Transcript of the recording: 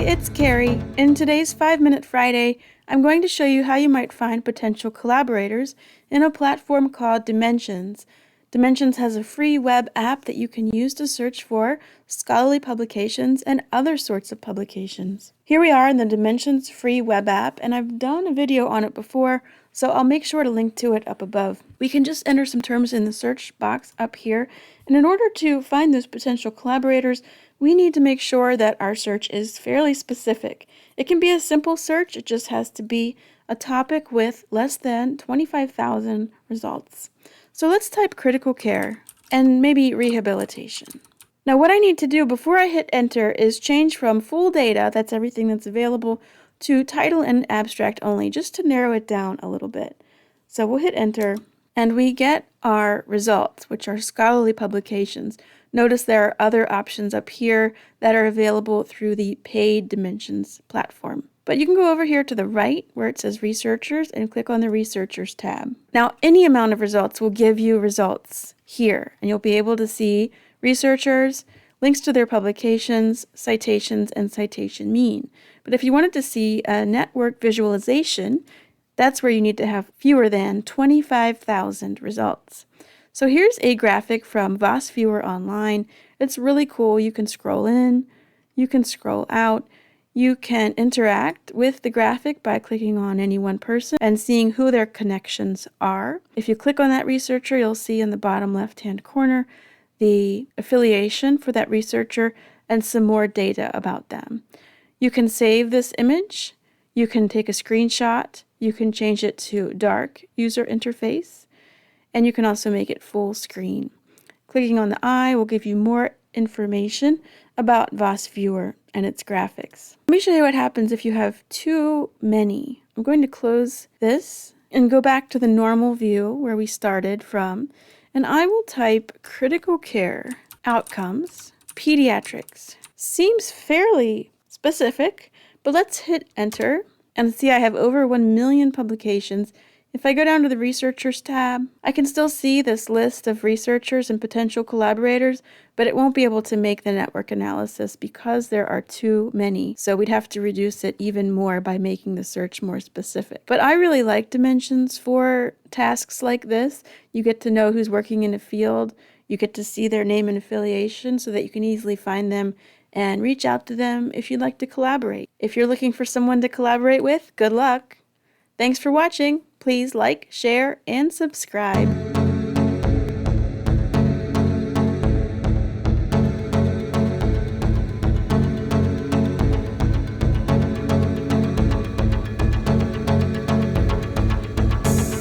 it's Carrie. In today's 5-Minute Friday, I'm going to show you how you might find potential collaborators in a platform called Dimensions. Dimensions has a free web app that you can use to search for scholarly publications and other sorts of publications. Here we are in the Dimensions free web app, and I've done a video on it before, so I'll make sure to link to it up above. We can just enter some terms in the search box up here, and in order to find those potential collaborators, we need to make sure that our search is fairly specific. It can be a simple search, it just has to be a topic with less than 25,000 results. So let's type critical care and maybe rehabilitation. Now what I need to do before I hit enter is change from full data, that's everything that's available, to title and abstract only, just to narrow it down a little bit. So we'll hit enter and we get our results, which are scholarly publications. Notice there are other options up here that are available through the paid Dimensions platform. But you can go over here to the right where it says Researchers and click on the Researchers tab. Now, any amount of results will give you results here, and you'll be able to see researchers, links to their publications, citations, and citation mean. But if you wanted to see a network visualization, that's where you need to have fewer than 25,000 results. So here's a graphic from VOSviewer Online. It's really cool. You can scroll in, you can scroll out, you can interact with the graphic by clicking on any one person and seeing who their connections are. If you click on that researcher, you'll see in the bottom left-hand corner the affiliation for that researcher and some more data about them. You can save this image, you can take a screenshot, you can change it to dark user interface, and you can also make it full screen. Clicking on the eye will give you more information about VOSviewer and its graphics. Let me show you what happens if you have too many. I'm going to close this and go back to the normal view where we started from, and I will type critical care outcomes pediatrics. Seems fairly specific, but let's hit enter and see I have over 1 million publications. If I go down to the Researchers tab, I can still see this list of researchers and potential collaborators, but it won't be able to make the network analysis because there are too many. So we'd have to reduce it even more by making the search more specific. But I really like Dimensions for tasks like this. You get to know who's working in a field. You get to see their name and affiliation so that you can easily find them and reach out to them if you'd like to collaborate. If you're looking for someone to collaborate with, good luck. Thanks for watching. Please like, share, and subscribe.